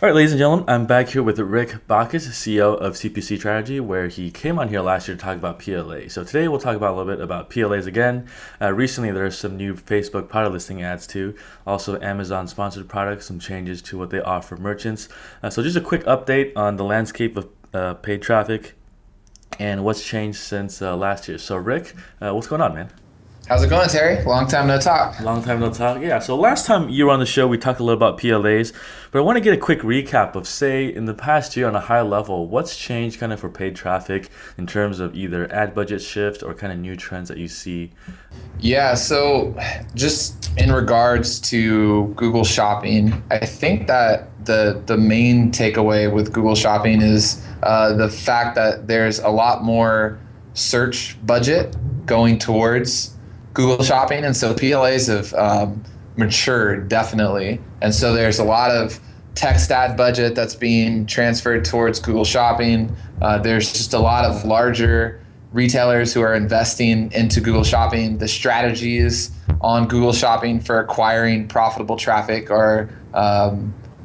All right, ladies and gentlemen, I'm back here with Rick Bacchus, CEO of CPC Strategy, where he came on here last year to talk about PLA. So today we'll talk about a little bit about PLAs again. Recently, there are some new Facebook product listing ads too. Also, Amazon sponsored products, some changes to what they offer merchants. So just a quick update on the landscape of paid traffic and what's changed since last year. So Rick, what's going on, man? How's it going, Terry? Long time no talk. Long time no talk. Yeah, so last time you were on the show, we talked a little about PLAs, but I want to get a quick recap of, say, in the past year on a high level, what's changed kind of for paid traffic in terms of either ad budget shift or kind of new trends that you see? Yeah, so just in regards to Google Shopping, I think that the main takeaway with Google Shopping is the fact that there's a lot more search budget going towards Google Shopping, and so PLAs have matured definitely, and so there's a lot of text ad budget that's being transferred towards Google Shopping. There's just a lot of larger retailers who are investing into Google Shopping. The strategies on Google Shopping for acquiring profitable traffic are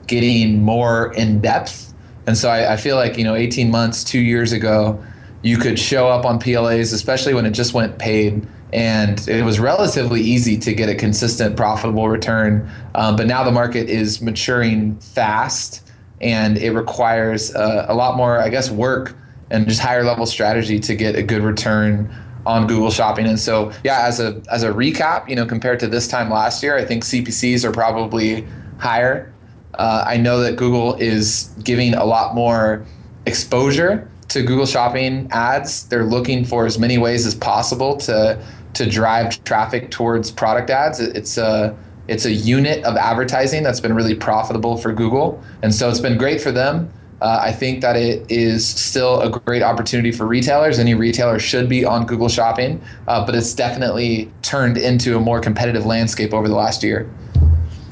getting more in depth, and so I feel like 18 months, 2 years ago, you could show up on PLAs, especially when it just went paid, and it was relatively easy to get a consistent profitable return. But now the market is maturing fast, and it requires a lot more, I guess, work and just higher level strategy to get a good return on Google Shopping. And so, yeah, as a recap, compared to this time last year, I think CPCs are probably higher. I know that Google is giving a lot more exposure to Google Shopping ads. They're looking for as many ways as possible to drive traffic towards product ads. It's a unit of advertising that's been really profitable for Google, and so it's been great for them. I think that it is still a great opportunity for retailers. Any retailer should be on Google Shopping, but it's definitely turned into a more competitive landscape over the last year.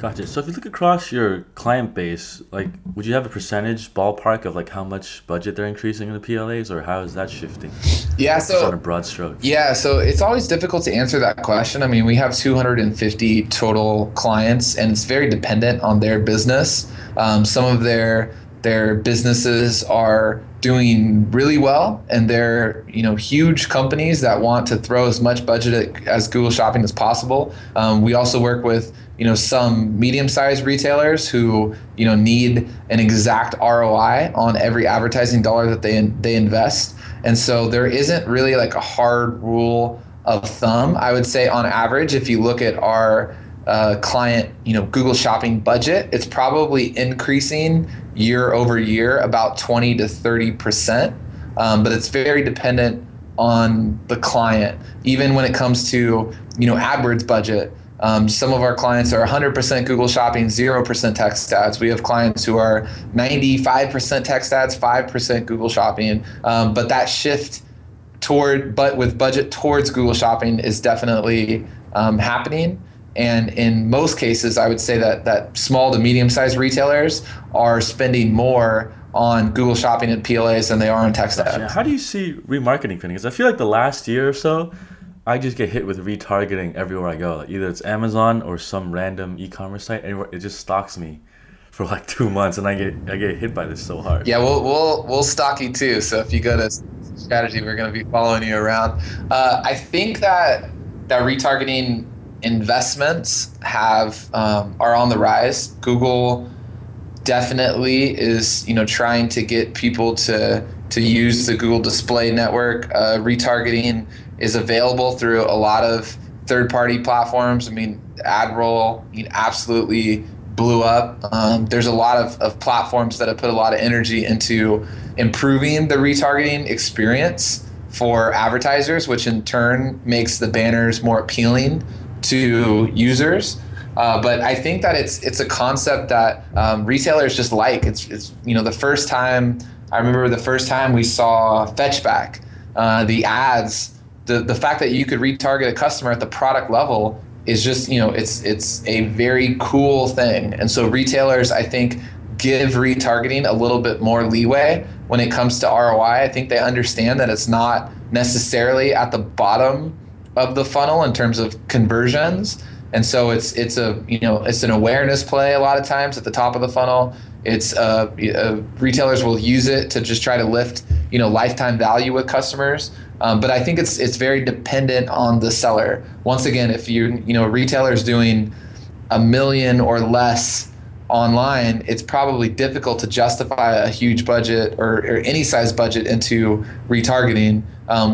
Gotcha. So if you look across your client base, like, would you have a percentage ballpark of like how much budget they're increasing in the PLAs, or how is that shifting? Yeah, Just on a so broad stroke. Yeah, so it's always difficult to answer that question. I mean, we have 250 total clients, and it's very dependent on their business. Some of their businesses are doing really well, and they're huge companies that want to throw as much budget as Google Shopping as possible. We also work with some medium-sized retailers who need an exact ROI on every advertising dollar that they invest. And so there isn't really like a hard rule of thumb. I would say on average, if you look at our client, Google Shopping budget, it's probably increasing year over year about 20 to 30%. But it's very dependent on the client. Even when it comes to, AdWords budget, some of our clients are 100% Google Shopping, 0% text ads. We have clients who are 95% text ads, 5% Google Shopping. But that shift with budget towards Google Shopping is definitely happening. And in most cases, I would say that small to medium-sized retailers are spending more on Google Shopping and PLAs than they are on text Gotcha. ads. How do you see remarketing fitting? Because I feel like the last year or so, I just get hit with retargeting everywhere I go. Like either it's Amazon or some random e-commerce site. Anywhere, it just stalks me for like 2 months, and I get hit by this so hard. Yeah, we'll stock you too. So if you go to strategy, we're going to be following you around. I think that retargeting investments are on the rise. Google definitely is trying to get people to use the Google Display Network. Retargeting is available through a lot of third-party platforms. I mean, AdRoll absolutely blew up. There's a lot of platforms that have put a lot of energy into improving the retargeting experience for advertisers, which in turn makes the banners more appealing to users. But I think that it's a concept that retailers just like. It's the first time I remember the first time we saw Fetchback, the ads, the fact that you could retarget a customer at the product level is just it's a very cool thing. And so retailers, I think, give retargeting a little bit more leeway when it comes to ROI. I think they understand that it's not necessarily at the bottom of the funnel in terms of conversions. And so it's an awareness play a lot of times at the top of the funnel. It's retailers will use it to just try to lift, lifetime value with customers. But I think it's very dependent on the seller. Once again, if a retailer is doing a million or less online, it's probably difficult to justify a huge budget or any size budget into retargeting.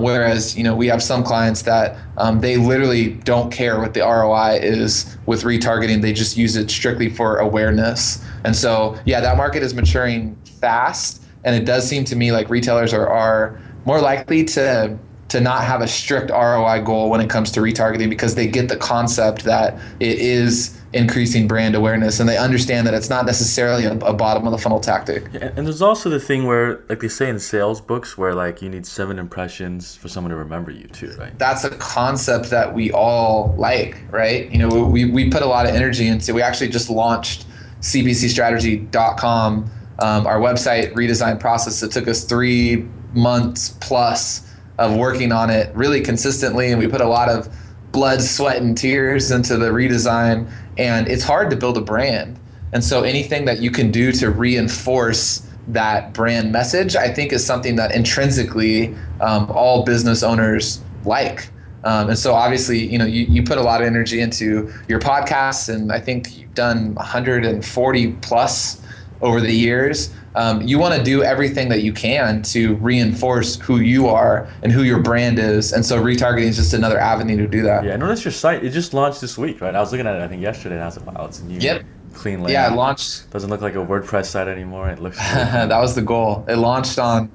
Whereas, we have some clients that they literally don't care what the ROI is with retargeting. They just use it strictly for awareness. And so, yeah, that market is maturing fast. And it does seem to me like retailers are more likely to not have a strict ROI goal when it comes to retargeting, because they get the concept that it is increasing brand awareness, and they understand that it's not necessarily a bottom of the funnel tactic. Yeah, and there's also the thing where, like they say in sales books, where like you need 7 impressions for someone to remember you too, right? That's a concept that we all like, right? We put a lot of energy into. We actually just launched cpcstrategy.com, our website redesign process. It took us 3 months plus of working on it really consistently, and we put a lot of blood, sweat, and tears into the redesign. And it's hard to build a brand. And so anything that you can do to reinforce that brand message, I think, is something that intrinsically all business owners like. And so obviously, you put a lot of energy into your podcasts, and I think you've done 140 plus over the years. You want to do everything that you can to reinforce who you are and who your brand is. And so retargeting is just another avenue to do that. Yeah, I noticed your site, it just launched this week, right? I was looking at it, I think, yesterday, and I was like, wow, it's a new, clean layout. Yeah, it launched. Doesn't look like a WordPress site anymore. It looks that was the goal. It launched on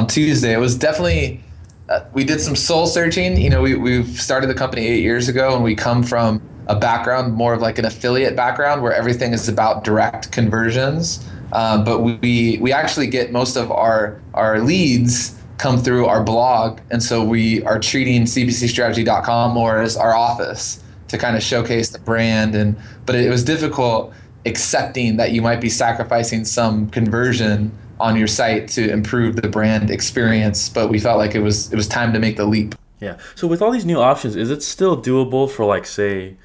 Tuesday. It was definitely, we did some soul searching. We've started the company 8 years ago, and we come from a background more of like an affiliate background where everything is about direct conversions. But we actually get most of our leads come through our blog. And so we are treating cpcstrategy.com more as our office to kind of showcase the brand. But it was difficult accepting that you might be sacrificing some conversion on your site to improve the brand experience. But we felt like it was time to make the leap. Yeah. So with all these new options, is it still doable for, like, say,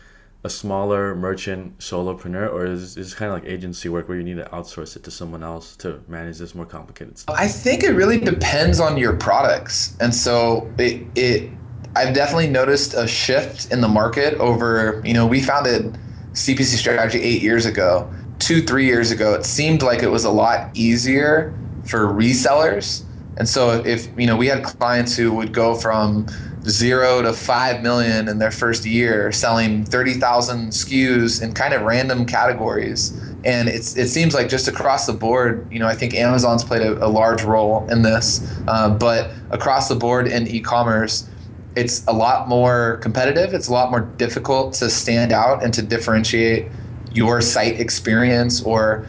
a smaller merchant solopreneur, or is it kind of like agency work where you need to outsource it to someone else to manage this more complicated stuff? I think it really depends on your products. And so I've definitely noticed a shift in the market over, we founded CPC Strategy 8 years ago. 2-3 years ago, it seemed like it was a lot easier for resellers. And so if we had clients who would go from 0 to 5 million in their first year, selling 30,000 SKUs in kind of random categories. And it seems like just across the board, I think Amazon's played a large role in this, but across the board in e-commerce, it's a lot more competitive. It's a lot more difficult to stand out and to differentiate your site experience or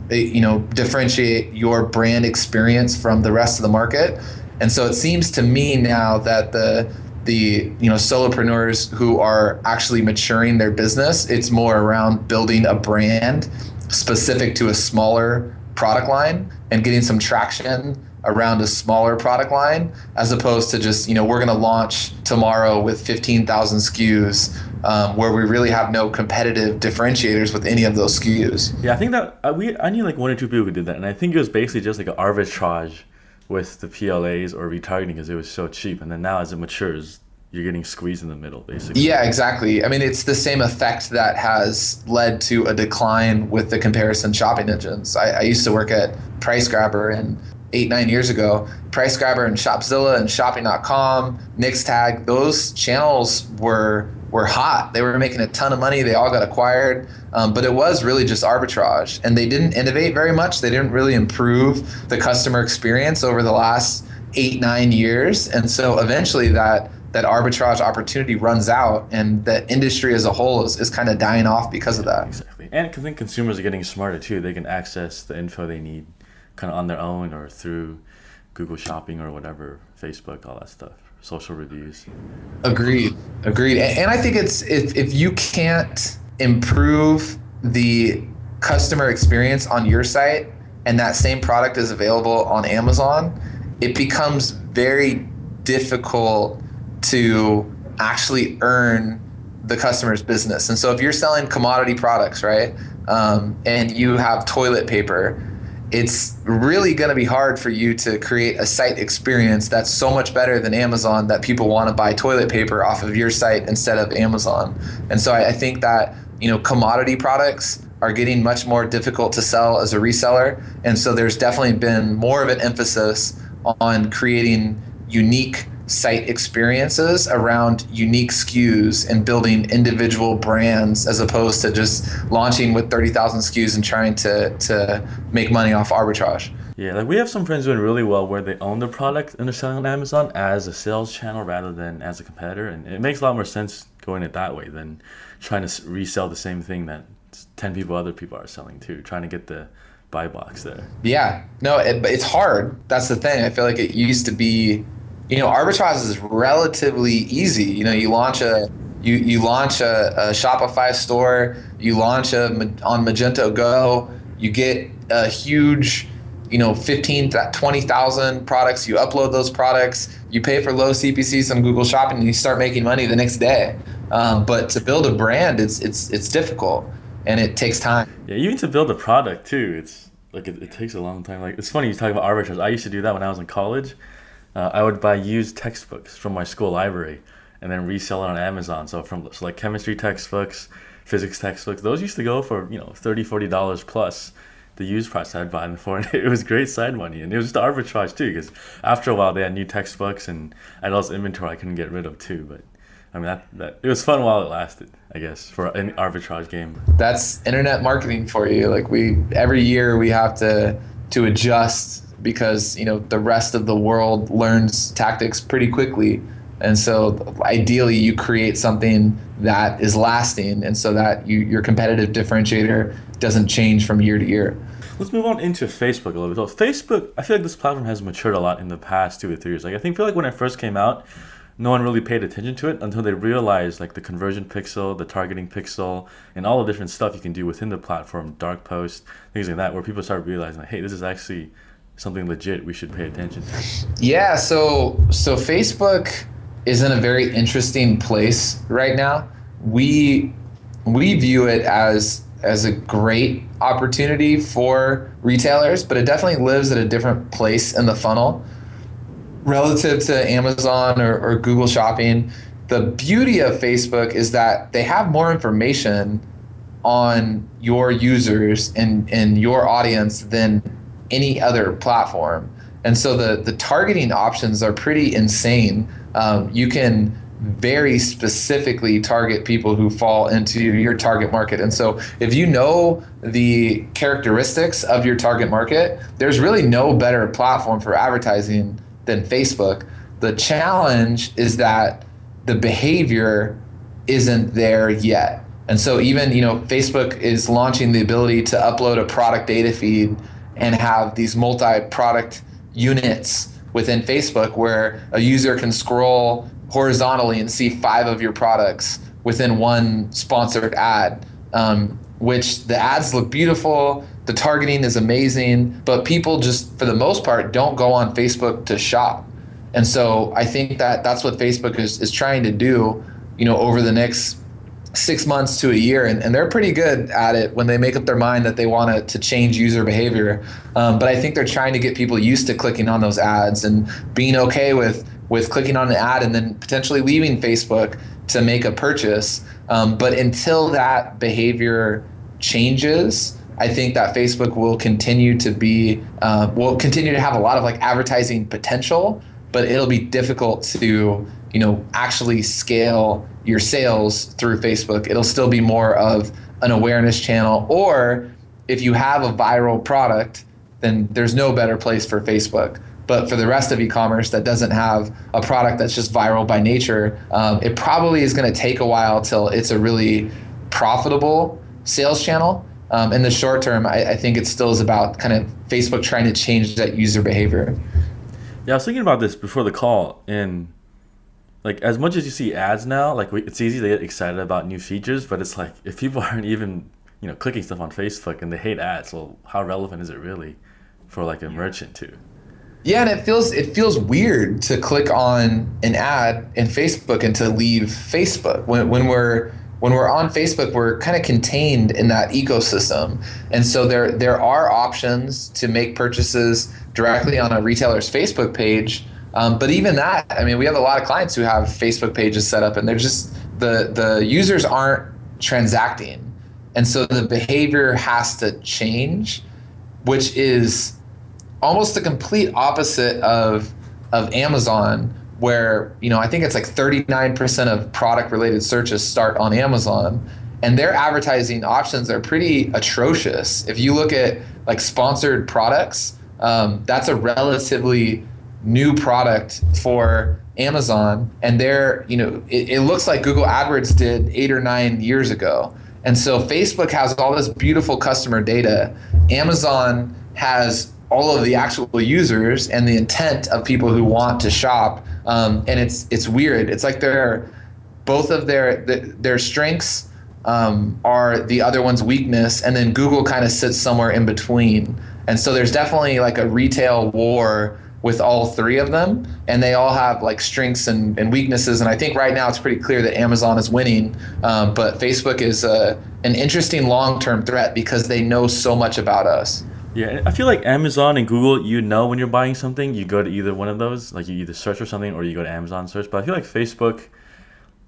differentiate your brand experience from the rest of the market. And so it seems to me now that the solopreneurs who are actually maturing their business, it's more around building a brand specific to a smaller product line and getting some traction around a smaller product line, as opposed to just, we're going to launch tomorrow with 15,000 SKUs, where we really have no competitive differentiators with any of those SKUs. Yeah, I think that I knew like 1 or 2 people who did that, and I think it was basically just like an arbitrage with the PLAs or retargeting because it was so cheap. And then now as it matures, you're getting squeezed in the middle, basically. Yeah, exactly. I mean, it's the same effect that has led to a decline with the comparison shopping engines. I used to work at PriceGrabber, and 8-9 years ago, PriceGrabber and Shopzilla and Shopping.com, Nixtag, those channels were hot. They were making a ton of money. They all got acquired. But it was really just arbitrage. And they didn't innovate very much. They didn't really improve the customer experience over the last 8-9 years. And so eventually that arbitrage opportunity runs out, and the industry as a whole is kind of dying off because of that. Exactly. And I think consumers are getting smarter too. They can access the info they need kind of on their own or through Google Shopping or whatever, Facebook, all that stuff, social reviews. Agreed. And I think it's if you can't improve the customer experience on your site and that same product is available on Amazon, it becomes very difficult to actually earn the customer's business. And so if you're selling commodity products, right, and you have toilet paper, it's really going to be hard for you to create a site experience that's so much better than Amazon that people want to buy toilet paper off of your site instead of Amazon. And so I think that, commodity products are getting much more difficult to sell as a reseller. And so there's definitely been more of an emphasis on creating unique site experiences around unique SKUs and building individual brands, as opposed to just launching with 30,000 SKUs and trying to make money off arbitrage. Yeah, like we have some friends doing really well where they own the product and they're selling on Amazon as a sales channel rather than as a competitor. And it makes a lot more sense going it that way than trying to resell the same thing that 10 other people are selling too, trying to get the buy box there. Yeah, no, it's hard. That's the thing. I feel like it used to be, arbitrage is relatively easy. You launch a Shopify store, you launch on Magento Go, you get a huge, 20,000 products, you upload those products, you pay for low CPCs on Google Shopping, and you start making money the next day. But to build a brand, it's difficult and it takes time. Yeah, even to build a product too, it's like it takes a long time. Like it's funny you talk about arbitrage. I used to do that when I was in college. I would buy used textbooks from my school library and then resell it on Amazon. So like chemistry textbooks, physics textbooks, those used to go for $30-$40 plus the used price I'd buy them for. And it was great side money, and it was just arbitrage too, because after a while they had new textbooks and I had all this inventory I couldn't get rid of too. But I mean that it was fun while it lasted, I guess, for an arbitrage game. That's internet marketing for you. Like every year we have to adjust, because the rest of the world learns tactics pretty quickly, and so ideally you create something that is lasting, and so that your competitive differentiator doesn't change from year to year. Let's move on into Facebook a little bit. So Facebook, I feel like this platform has matured a lot in the past 2 or 3 years. Like I feel like when it first came out, no one really paid attention to it until they realized like the conversion pixel, the targeting pixel, and all the different stuff you can do within the platform, dark post, things like that, where people start realizing like, hey, this is actually something legit we should pay attention to. Yeah, so Facebook is in a very interesting place right now. We view it as a great opportunity for retailers, but it definitely lives at a different place in the funnel relative to Amazon or Google Shopping. The beauty of Facebook is that they have more information on your users and your audience than any other platform. And so the targeting options are pretty insane. You can very specifically target people who fall into your target market. And so if you know the characteristics of your target market, there's really no better platform for advertising than Facebook. The challenge is that the behavior isn't there yet. And so even, Facebook is launching the ability to upload a product data feed and have these multi-product units within Facebook where a user can scroll horizontally and see 5 of your products within one sponsored ad, which the ads look beautiful, the targeting is amazing, but people just, for the most part, don't go on Facebook to shop. And so I think that that's what Facebook is trying to do, over the next 6 months to a year, and they're pretty good at it when they make up their mind that they want to change user behavior. But I think they're trying to get people used to clicking on those ads and being okay with clicking on an ad and then potentially leaving Facebook to make a purchase. But until that behavior changes, I think that Facebook will continue to have a lot of like advertising potential, but it'll be difficult to actually scale your sales through Facebook. It'll still be more of an awareness channel, or if you have a viral product, then there's no better place for Facebook. But for the rest of e-commerce that doesn't have a product that's just viral by nature, it probably is going to take a while till it's a really profitable sales channel. In the short term, I think it still is about kind of Facebook trying to change that user behavior. Yeah, I was thinking about this before the call, and like as much as you see ads now, like it's easy to get excited about new features, but it's like if people aren't even clicking stuff on Facebook and they hate ads, well, how relevant is it really for like a merchant too? Yeah, and it feels weird to click on an ad in Facebook and to leave Facebook when we're when we're on Facebook, we're kind of contained in that ecosystem. And so there are options to make purchases directly on a retailer's Facebook page. But even that, I mean, we have a lot of clients who have Facebook pages set up and they're just, the users aren't transacting. And so the behavior has to change, which is almost the complete opposite of Amazon, where, I think it's like 39% of product related searches start on Amazon, and their advertising options are pretty atrocious. If you look at like sponsored products, that's a relatively new product for Amazon, and it looks like Google AdWords did 8 or 9 years ago. And so Facebook has all this beautiful customer data. Amazon has all of the actual users and the intent of people who want to shop. And it's weird. It's like both of their strengths are the other one's weakness, and then Google kind of sits somewhere in between. And so there's definitely like a retail war with all three of them, and they all have like strengths and weaknesses. And I think right now it's pretty clear that Amazon is winning, but Facebook is an interesting long-term threat because they know so much about us. Yeah, I feel like Amazon and Google, when you're buying something, you go to either one of those. Like you either search for something or you go to Amazon search. But I feel like Facebook,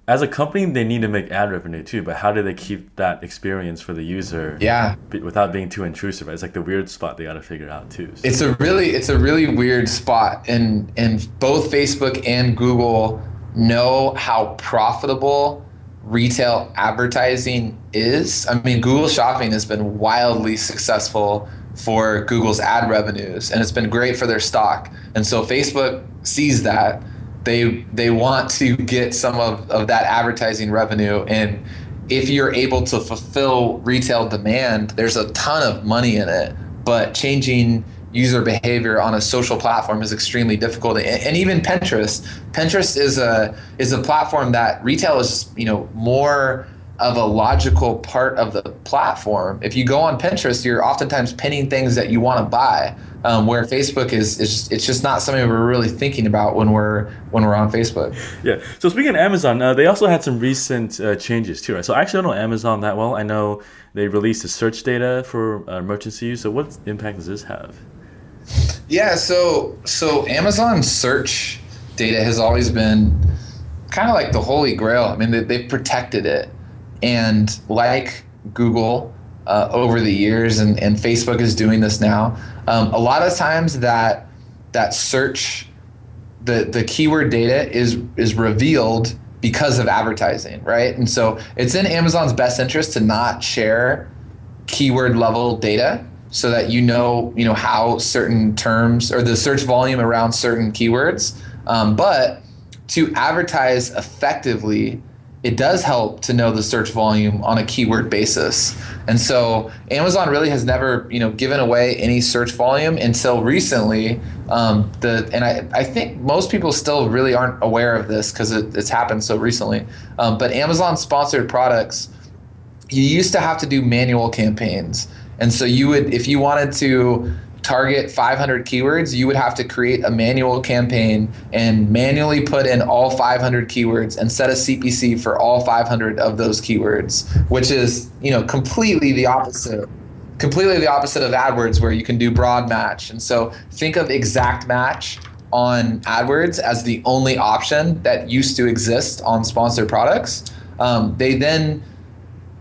as a company, they need to make ad revenue too. But how do they keep that experience for the user? Yeah, without being too intrusive? Right? It's like the weird spot they got to figure out too. So. It's a really weird spot, and both Facebook and Google know how profitable retail advertising is. I mean, Google Shopping has been wildly successful for Google's ad revenues, and it's been great for their stock. And so Facebook sees that. They want to get some of that advertising revenue, and if you're able to fulfill retail demand, there's a ton of money in it. But changing user behavior on a social platform is extremely difficult. And even Pinterest is a platform that retail is more of a logical part of the platform. If you go on Pinterest, you're oftentimes pinning things that you want to buy, where Facebook it's just not something we're really thinking about when we're on Facebook. Yeah. So speaking of Amazon, they also had some recent changes too, right? So actually, I don't know Amazon that well. I know they released the search data for merchants to use. So what impact does this have? Yeah. So Amazon search data has always been kind of like the holy grail. I mean, they've protected it. And like Google over the years, and Facebook is doing this now, a lot of times that search, the keyword data is revealed because of advertising, right? And so it's in Amazon's best interest to not share keyword level data so that how certain terms or the search volume around certain keywords. But to advertise effectively, it does help to know the search volume on a keyword basis. And so Amazon really has never, given away any search volume until recently. I think most people still really aren't aware of this because it's happened so recently. But Amazon sponsored products, you used to have to do manual campaigns. And so if you wanted to target 500 keywords, you would have to create a manual campaign and manually put in all 500 keywords and set a CPC for all 500 of those keywords, which is, completely the opposite of AdWords, where you can do broad match. And so think of exact match on AdWords as the only option that used to exist on sponsored products. They then,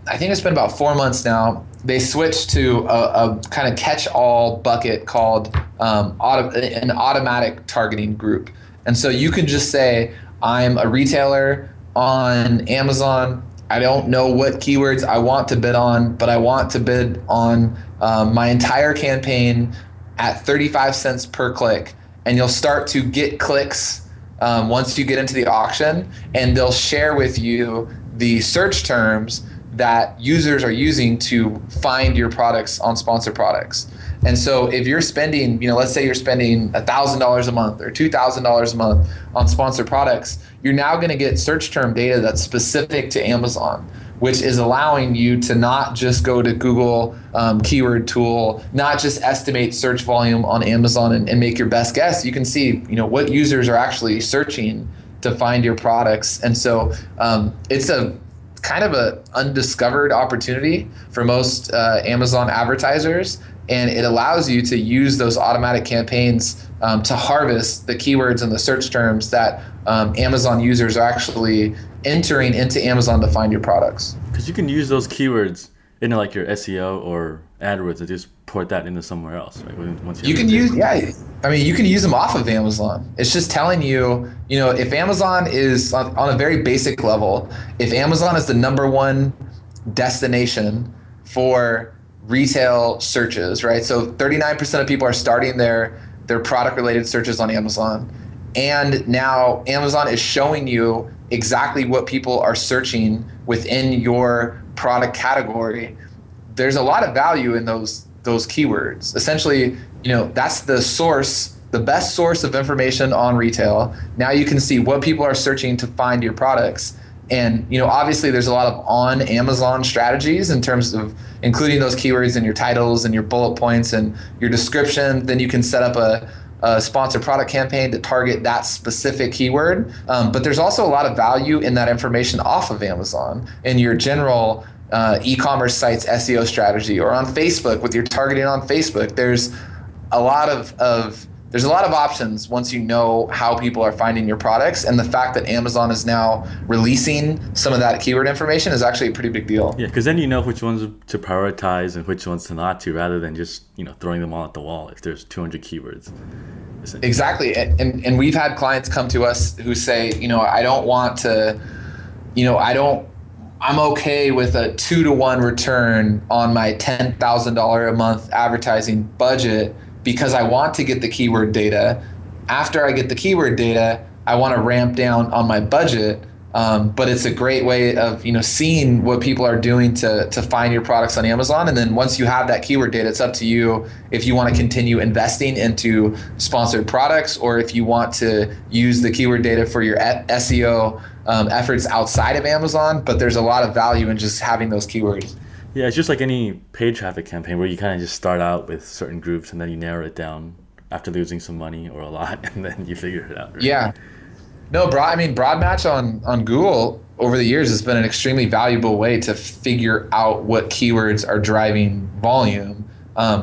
I think it's been about 4 months now, they switched to a kind of catch-all bucket called an automatic targeting group. And so you can just say, I'm a retailer on Amazon. I don't know what keywords I want to bid on, but I want to bid on my entire campaign at 35 cents per click. And you'll start to get clicks once you get into the auction, and they'll share with you the search terms that users are using to find your products on sponsored products. And so if you're spending, let's say you're spending $1,000 a month or $2,000 a month on sponsored products, you're now going to get search term data that's specific to Amazon, which is allowing you to not just go to Google keyword tool, not just estimate search volume on Amazon and make your best guess. You can see, what users are actually searching to find your products. And so it's a kind of a undiscovered opportunity for most Amazon advertisers, and it allows you to use those automatic campaigns to harvest the keywords and the search terms that Amazon users are actually entering into Amazon to find your products. Because you can use those keywords into like your SEO or AdWords and just port that into somewhere else, right? Once You can use, yeah. I mean, you can use them off of Amazon. It's just telling you, if Amazon is on a very basic level, if Amazon is the number one destination for retail searches, right? So 39% of people are starting their product related searches on Amazon. And now Amazon is showing you exactly what people are searching within your product category. There's a lot of value in those keywords. Essentially, that's the best source of information on retail. Now you can see what people are searching to find your products. And obviously there's a lot of on Amazon strategies in terms of including those keywords in your titles and your bullet points and your description. Then you can set up a sponsored product campaign to target that specific keyword. But there's also a lot of value in that information off of Amazon in your general e-commerce site's SEO strategy, or on Facebook with your targeting on Facebook. There's a lot of options once you know how people are finding your products, and the fact that Amazon is now releasing some of that keyword information is actually a pretty big deal. Yeah, because then you know which ones to prioritize and which ones to not to, rather than just throwing them all at the wall if there's 200 keywords. Exactly, and we've had clients come to us who say, I don't want to, I'm okay with a 2-to-1 return on my $10,000 a month advertising budget because I want to get the keyword data. After I get the keyword data, I want to ramp down on my budget. But it's a great way of seeing what people are doing to find your products on Amazon. And then once you have that keyword data, it's up to you if you want to continue investing into sponsored products, or if you want to use the keyword data for your SEO efforts outside of Amazon. But there's a lot of value in just having those keywords. Yeah, it's just like any paid traffic campaign where you kind of just start out with certain groups and then you narrow it down after losing some money or a lot, and then you figure it out. Right? Yeah. No, broad match on Google over the years has been an extremely valuable way to figure out what keywords are driving volume.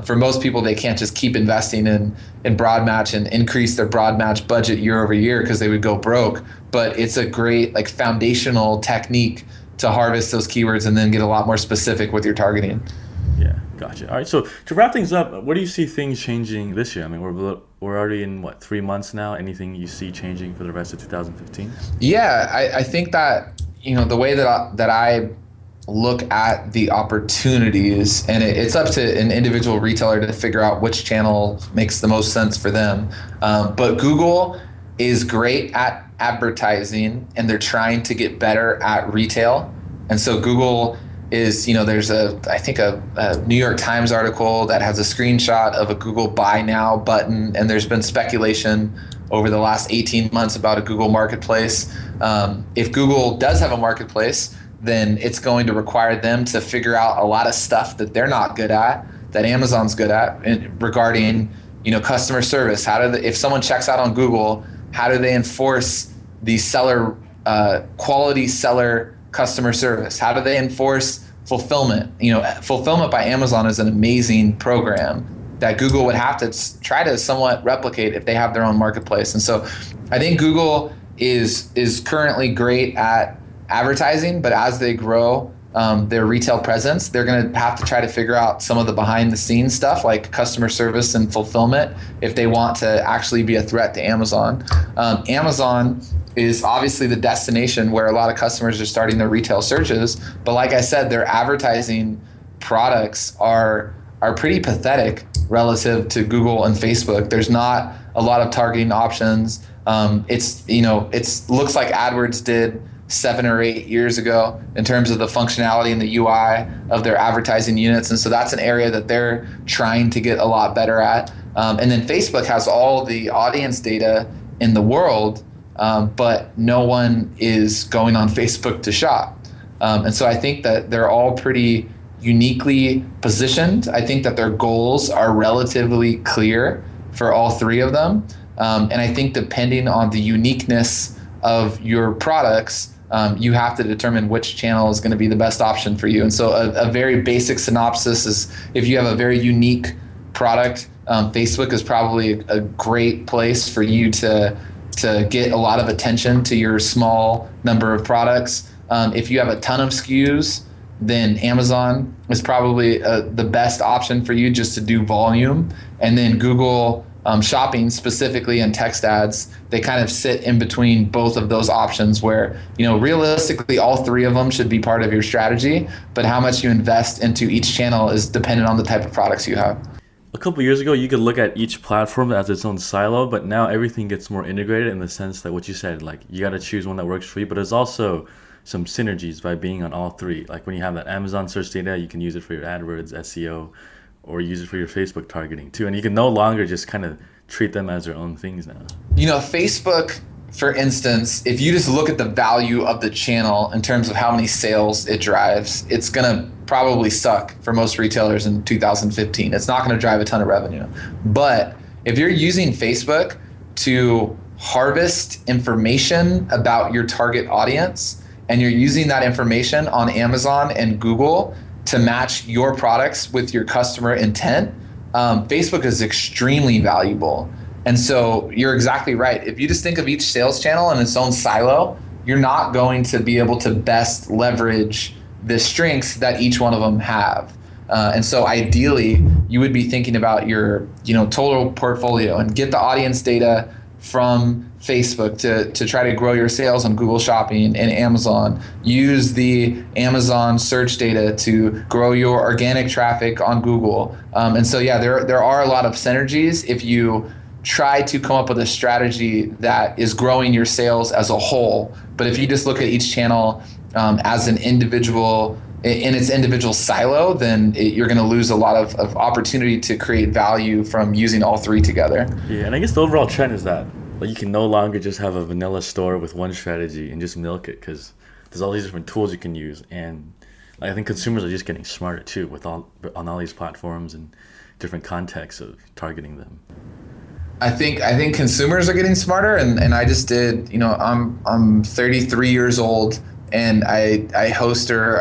For most people, they can't just keep investing in broad match and increase their broad match budget year over year because they would go broke. But it's a great foundational technique to harvest those keywords and then get a lot more specific with your targeting. Yeah, gotcha. All right, so to wrap things up, what do you see things changing this year? I mean, we're already in 3 months now. Anything you see changing for the rest of 2015? Yeah, I think that the way that I look at the opportunities, and it's up to an individual retailer to figure out which channel makes the most sense for them. But Google is great at advertising, and they're trying to get better at retail. And so Google is, there's I think a New York Times article that has a screenshot of a Google Buy Now button, and there's been speculation over the last 18 months about a Google marketplace. If Google does have a marketplace, then it's going to require them to figure out a lot of stuff that they're not good at, that Amazon's good at, regarding customer service. If someone checks out on Google, how do they enforce the seller quality seller customer service? How do they enforce fulfillment? Fulfillment by Amazon is an amazing program that Google would have to try to somewhat replicate if they have their own marketplace. And so I think Google is currently great at advertising, but as they grow their retail presence, they're going to have to try to figure out some of the behind the scenes stuff like customer service and fulfillment if they want to actually be a threat to Amazon. Amazon is obviously the destination where a lot of customers are starting their retail searches, but like I said, their advertising products are pretty pathetic relative to Google and Facebook. There's not a lot of targeting options. It looks like Adwords did 7 or 8 years ago in terms of the functionality and the UI of their advertising units. And so that's an area that they're trying to get a lot better at. And then Facebook has all the audience data in the world, but no one is going on Facebook to shop. And so I think that they're all pretty uniquely positioned. I think that their goals are relatively clear for all three of them. And I think depending on the uniqueness of your products, you have to determine which channel is going to be the best option for you. And so a very basic synopsis is if you have a very unique product, Facebook is probably a great place for you to get a lot of attention to your small number of products. If you have a ton of SKUs, then Amazon is probably the best option for you just to do volume. And then Google Shopping, specifically in text ads, they kind of sit in between both of those options where, realistically, all three of them should be part of your strategy. But how much you invest into each channel is dependent on the type of products you have. A couple years ago, you could look at each platform as its own silo, but now everything gets more integrated in the sense that what you said, like you got to choose one that works for you, but there's also some synergies by being on all three. Like when you have that Amazon search data, you can use it for your AdWords, SEO, or use it for your Facebook targeting too. And you can no longer just kind of treat them as their own things now. Facebook, for instance, if you just look at the value of the channel in terms of how many sales it drives, it's going to probably suck for most retailers in 2015. It's not going to drive a ton of revenue. But if you're using Facebook to harvest information about your target audience, and you're using that information on Amazon and Google to match your products with your customer intent, Facebook is extremely valuable. And so you're exactly right. If you just think of each sales channel in its own silo, you're not going to be able to best leverage the strengths that each one of them have. And so ideally, you would be thinking about your total portfolio and get the audience data from Facebook to try to grow your sales on Google Shopping and Amazon. Use the Amazon search data to grow your organic traffic on Google. And so, yeah, there are a lot of synergies if you try to come up with a strategy that is growing your sales as a whole. But if you just look at each channel as an individual, in its individual silo, then you're going to lose a lot of opportunity to create value from using all three together. Yeah, and I guess the overall trend is that you can no longer just have a vanilla store with one strategy and just milk it, because there's all these different tools you can use. And I think consumers are just getting smarter too on all these platforms and different contexts of targeting them. I think consumers are getting smarter, and I just did. I'm 33 years old, and I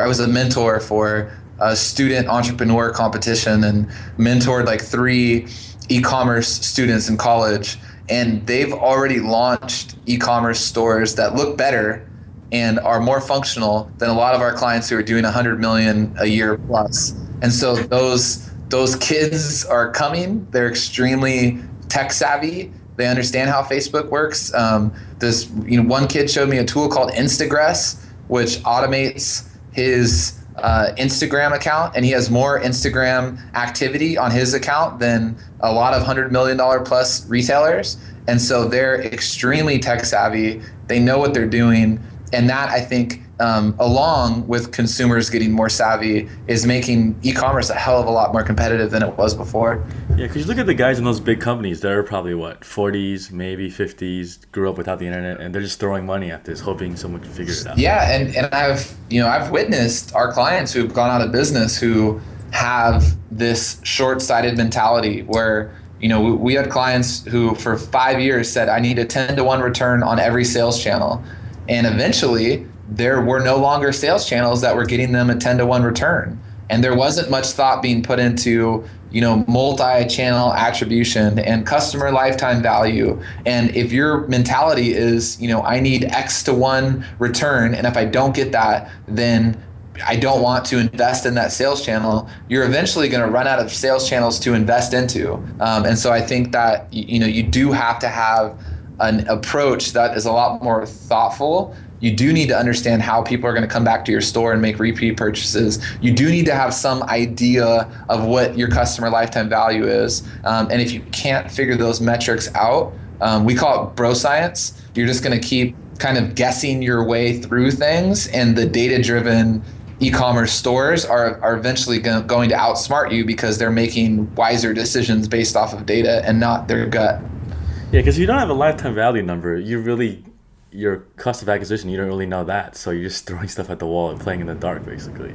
was a mentor for a student entrepreneur competition and mentored like 3 e-commerce students in college, and they've already launched e-commerce stores that look better and are more functional than a lot of our clients who are doing 100 million a year plus. And so those kids are coming. They're extremely tech savvy. They understand how Facebook works. This one kid showed me a tool called Instagress, which automates his Instagram account, and he has more Instagram activity on his account than a lot of $100 million plus retailers. And so they're extremely tech savvy. They know what they're doing. And that, I think, along with consumers getting more savvy, is making e-commerce a hell of a lot more competitive than it was before. Yeah, because you look at the guys in those big companies, they're probably 40s, maybe 50s, grew up without the internet, and they're just throwing money at this, hoping someone can figure it out. Yeah, and I've witnessed our clients who've gone out of business who have this short-sighted mentality where we had clients who for 5 years said, I need a 10-to-1 return on every sales channel. And eventually, there were no longer sales channels that were getting them a 10-to-1 return. And there wasn't much thought being put into, multi-channel attribution and customer lifetime value. And if your mentality is, I need X to 1 return, and if I don't get that, then I don't want to invest in that sales channel, you're eventually going to run out of sales channels to invest into. And so I think that, you do have to have an approach that is a lot more thoughtful. You do need to understand how people are going to come back to your store and make repeat purchases. You do need to have some idea of what your customer lifetime value is. And if you can't figure those metrics out, we call it bro science. You're just going to keep kind of guessing your way through things, and the data-driven e-commerce stores are eventually going to outsmart you because they're making wiser decisions based off of data and not their gut. Yeah, because you don't have a lifetime value number. Your cost of acquisition, you don't really know that. So you're just throwing stuff at the wall and playing in the dark, basically.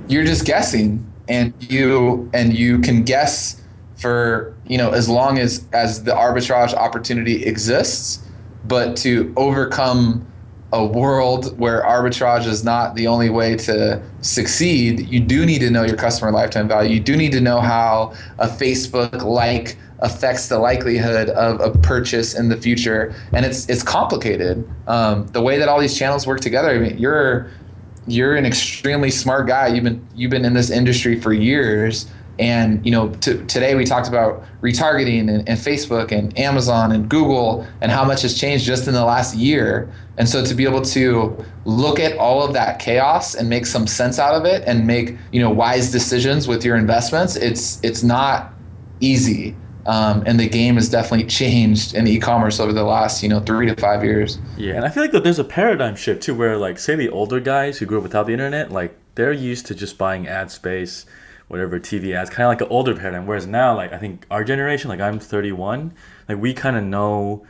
You're just guessing, and you can guess for, as long as the arbitrage opportunity exists, but to overcome a world where arbitrage is not the only way to succeed, you do need to know your customer lifetime value. You do need to know how a Facebook like affects the likelihood of a purchase in the future. And it's complicated. The way that all these channels work together, I mean, you're an extremely smart guy. You've been in this industry for years. And today we talked about retargeting and Facebook and Amazon and Google and how much has changed just in the last year. And so to be able to look at all of that chaos and make some sense out of it and make wise decisions with your investments, it's not easy. And the game has definitely changed in e-commerce over the last 3 to 5 years. Yeah, and I feel like that there's a paradigm shift too, where like say the older guys who grew up without the internet, like they're used to just buying ad space, whatever TV ads, kind of like an older paradigm. Whereas now, like I think our generation, like I'm 31, like we kind of know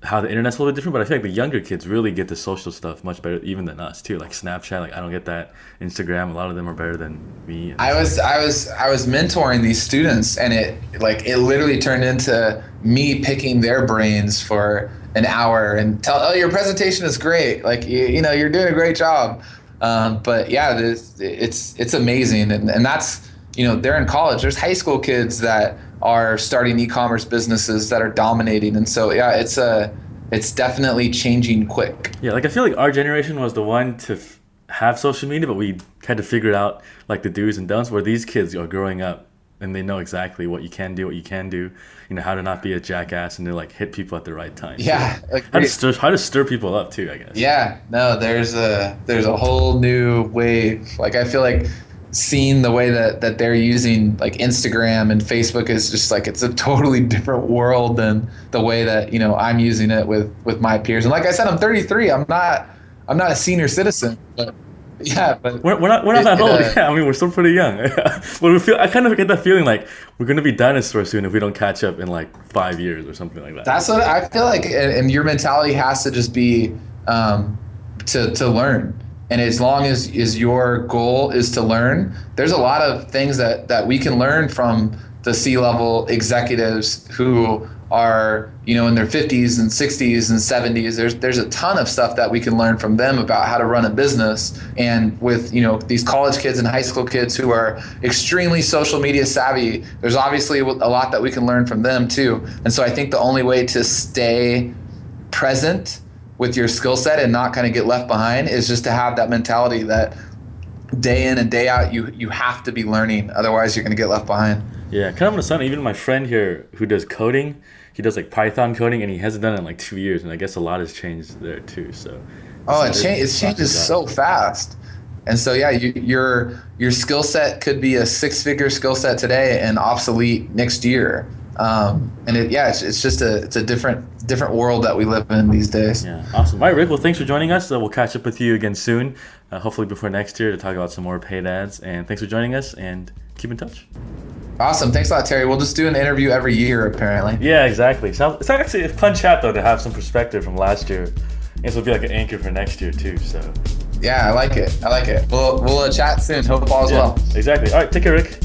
how the internet's a little bit different, but I feel like the younger kids really get the social stuff much better even than us too. Like Snapchat, like I don't get that. Instagram, a lot of them are better than me. I was mentoring these students, and it literally turned into me picking their brains for an hour and your presentation is great. Like you're doing a great job. But yeah, it's amazing, and that's they're in college. There's high school kids that are starting e-commerce businesses that are dominating, and so yeah, it's definitely changing quick. Yeah, like I feel like our generation was the one to have social media, but we had to figure it out like the do's and don'ts. Where these kids are growing up and they know exactly what you can do, how to not be a jackass and to like hit people at the right time. Yeah, like how to stir people up too, I guess. Yeah, no, there's a whole new wave. Like I feel like seeing the way that they're using like Instagram and Facebook is just like it's a totally different world than the way that I'm using it with my peers. And like I said, I'm 33. I'm not a senior citizen, but yeah, but we're not that old. Yeah, I mean we're still pretty young. But I kind of get that feeling like we're gonna be dinosaurs soon if we don't catch up in like 5 years or something like that. That's what I feel like, and your mentality has to just be to learn. And as long as your goal is to learn, there's a lot of things that we can learn from the C-level executives who are in their 50s and 60s and 70s. There's a ton of stuff that we can learn from them about how to run a business. And with these college kids and high school kids who are extremely social media savvy, there's obviously a lot that we can learn from them too. And so I think the only way to stay present with your skill set and not kind of get left behind is just to have that mentality that day in and day out you have to be learning, otherwise you're going to get left behind. Yeah, kind of on the side, even my friend here who does coding, he does like Python coding, and he hasn't done it in like 2 years, and I guess a lot has changed there too. So it changes so fast. And so yeah, your skill set could be a 6-figure skill set today and obsolete next year. It's just a different world that we live in these days. Yeah, awesome. All right, Rick. Well, thanks for joining us. We'll catch up with you again soon, hopefully before next year, to talk about some more paid ads. And thanks for joining us, and keep in touch. Awesome. Thanks a lot, Terry. We'll just do an interview every year, apparently. Yeah, exactly. So it's actually a fun chat though to have some perspective from last year. This will be like an anchor for next year too. So. Yeah, I like it. We'll chat soon. Hope all is well. Exactly. All right. Take care, Rick.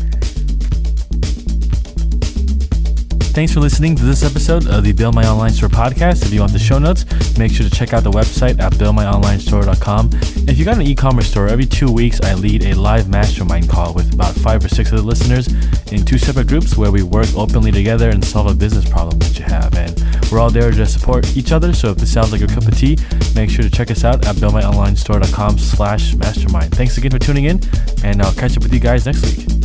Thanks for listening to this episode of the Build My Online Store podcast. If you want the show notes, make sure to check out the website at buildmyonlinestore.com. If you got an e-commerce store, every 2 weeks I lead a live mastermind call with about 5 or 6 of the listeners in 2 separate groups where we work openly together and solve a business problem that you have. And we're all there to support each other. So if this sounds like your cup of tea, make sure to check us out at buildmyonlinestore.com/mastermind. Thanks again for tuning in, and I'll catch up with you guys next week.